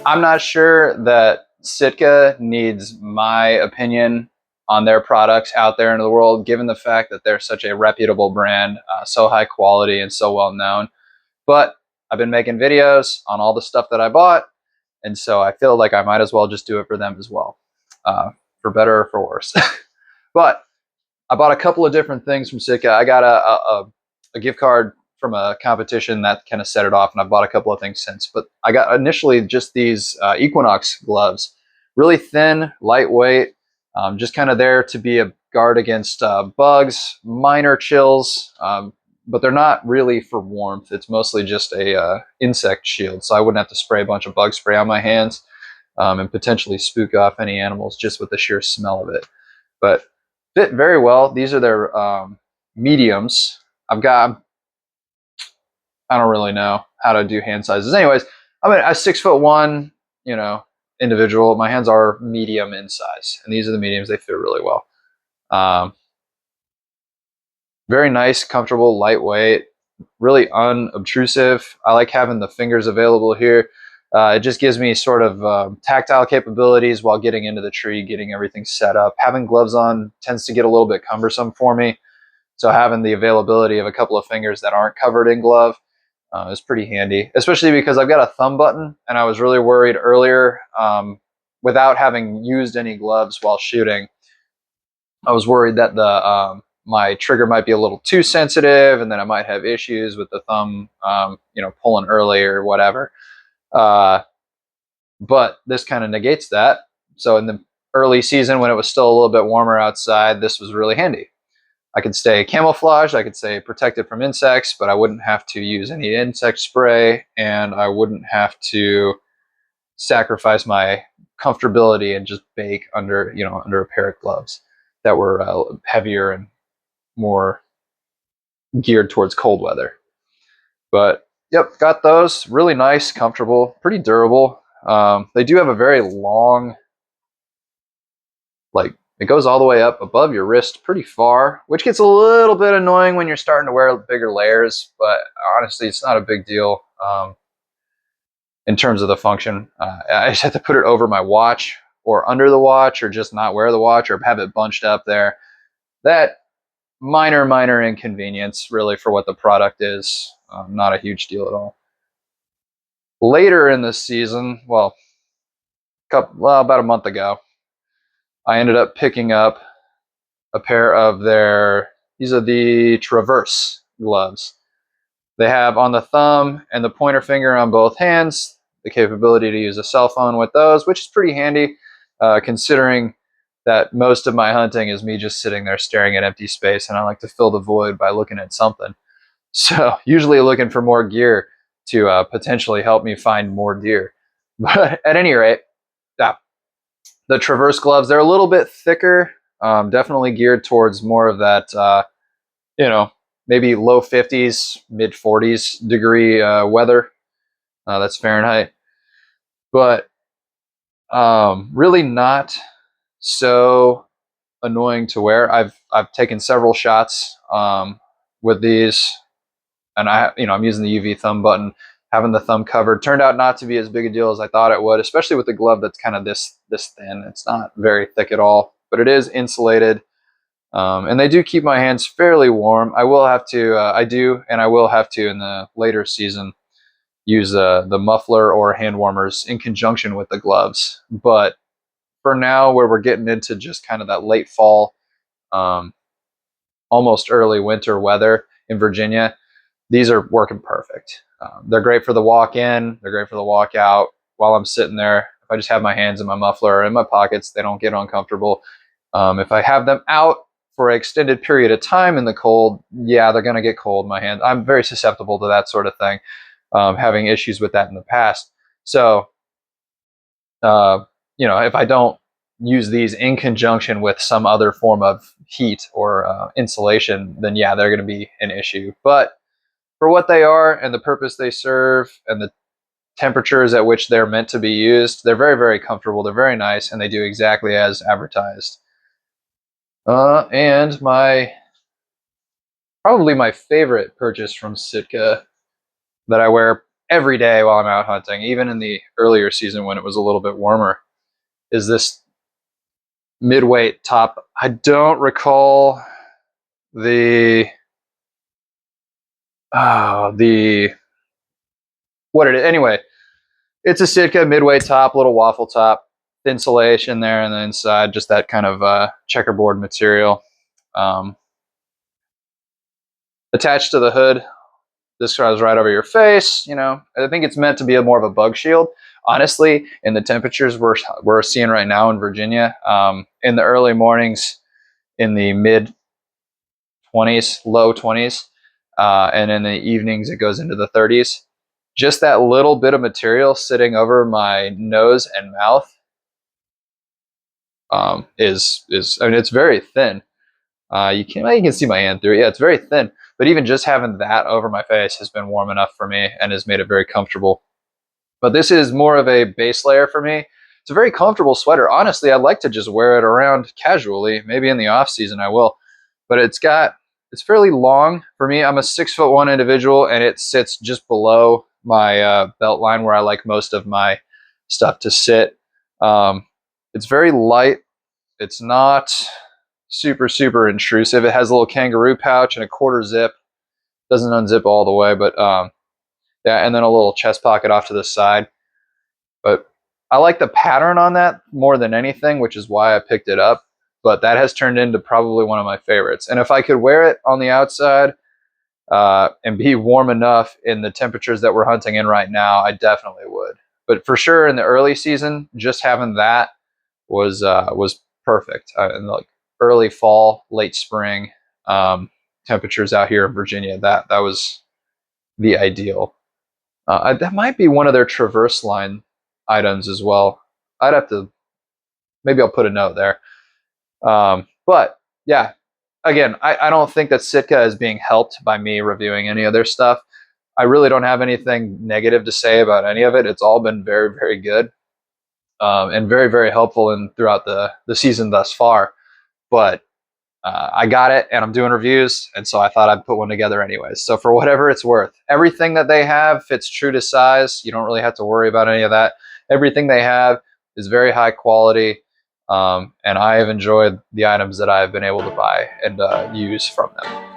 I'm not sure that Sitka needs my opinion on their products out there in the world, given the fact that they're such a reputable brand, so high quality and so well known. But I've been making videos on all the stuff that I bought, and so I feel like I might as well just do it for them as well, for better or for worse. But I bought a couple of different things from Sitka. I got a gift card from a competition that kind of set it off, and I've bought a couple of things since. But I got initially just these Equinox gloves, really thin, lightweight, just kind of there to be a guard against bugs, minor chills, but they're not really for warmth. It's mostly just a insect shield, so I wouldn't have to spray a bunch of bug spray on my hands and potentially spook off any animals just with the sheer smell of it. But fit very well. These are their mediums. I don't really know how to do hand sizes. Anyways, I'm a 6'1", individual. My hands are medium in size, and these are the mediums. They fit really well. Very nice, comfortable, lightweight, really unobtrusive. I like having the fingers available here. It just gives me sort of tactile capabilities while getting into the tree, getting everything set up. Having gloves on tends to get a little bit cumbersome for me. So having the availability of a couple of fingers that aren't covered in glove is pretty handy, especially because I've got a thumb button, and I was really worried earlier without having used any gloves while shooting. I was worried that my trigger might be a little too sensitive, and then I might have issues with the thumb, pulling early or whatever. But this kind of negates that. So in the early season, when it was still a little bit warmer outside, this was really handy. I could stay camouflaged, I could stay protected from insects, but I wouldn't have to use any insect spray, and I wouldn't have to sacrifice my comfortability and just bake under a pair of gloves that were heavier and more geared towards cold weather. But yep, got those. Really nice, comfortable, pretty durable. They do have a very long, it goes all the way up above your wrist pretty far, which gets a little bit annoying when you're starting to wear bigger layers, but honestly, it's not a big deal in terms of the function. I just have to put it over my watch or under the watch, or just not wear the watch, or have it bunched up there. That minor inconvenience, really, for what the product is. Not a huge deal at all. Later in the season, about a month ago, I ended up picking up a pair of these are the Traverse gloves. They have on the thumb and the pointer finger on both hands the capability to use a cell phone with those, which is pretty handy considering that most of my hunting is me just sitting there staring at empty space, and I like to fill the void by looking at something. So usually looking for more gear to potentially help me find more deer. But at any rate, yeah, the Traverse gloves, they're a little bit thicker, definitely geared towards more of that, maybe low 50s, mid 40s degree weather. That's Fahrenheit. But really not so annoying to wear. I've taken several shots with these, and I'm using the UV thumb button. Having the thumb covered turned out not to be as big a deal as I thought it would, especially with the glove that's kind of this thin. It's not very thick at all, but it is insulated, and they do keep my hands fairly warm. I will have to, and I will have to in the later season use the muffler or hand warmers in conjunction with the gloves. But for now, where we're getting into just kind of that late fall, almost early winter weather in Virginia, these are working perfect. They're great for the walk in. They're great for the walk out. While I'm sitting there, if I just have my hands in my muffler or in my pockets, they don't get uncomfortable. If I have them out for an extended period of time in the cold, yeah, they're going to get cold. My hands, I'm very susceptible to that sort of thing, having issues with that in the past. So, if I don't use these in conjunction with some other form of heat or insulation, then yeah, they're going to be an issue. But for what they are and the purpose they serve and the temperatures at which they're meant to be used, they're very, very comfortable. They're very nice, and they do exactly as advertised. And probably my favorite purchase from Sitka that I wear every day while I'm out hunting, even in the earlier season when it was a little bit warmer, is this midweight top. I don't recall the what it is. Anyway, it's a Sitka midweight top, little waffle top, insulation there, and then inside just that kind of checkerboard material. Attached to the hood, this goes right over your face. You know, I think it's meant to be more of a bug shield. Honestly, in the temperatures we're seeing right now in Virginia, in the early mornings, in the mid 20s, low 20s, and in the evenings it goes into the 30s. Just that little bit of material sitting over my nose and mouth is I mean, it's very thin. You can see my hand through it. Yeah, it's very thin. But even just having that over my face has been warm enough for me and has made it very comfortable. But this is more of a base layer for me. It's a very comfortable sweater. Honestly, I'd like to just wear it around casually. Maybe in the off season I will. But it's fairly long for me. I'm a 6'1" individual, and it sits just below my belt line where I like most of my stuff to sit. It's very light. It's not super intrusive. It has a little kangaroo pouch and a quarter zip. Doesn't unzip all the way, but yeah, and then a little chest pocket off to the side. But I like the pattern on that more than anything, which is why I picked it up. But that has turned into probably one of my favorites. And if I could wear it on the outside and be warm enough in the temperatures that we're hunting in right now, I definitely would. But for sure, in the early season, just having that was perfect. In like early fall, late spring temperatures out here in Virginia, that was the ideal. That might be one of their Traverse line items as well. I'd have to, maybe I'll put a note there. But yeah, again, I don't think that Sitka is being helped by me reviewing any of their stuff. I really don't have anything negative to say about any of it. It's all been very good, and very helpful in throughout the season thus far. But I got it, and I'm doing reviews, and so I thought I'd put one together anyways. So for whatever it's worth, everything that they have fits true to size. You don't really have to worry about any of that. Everything they have is very high quality, and I have enjoyed the items that I've been able to buy and use from them.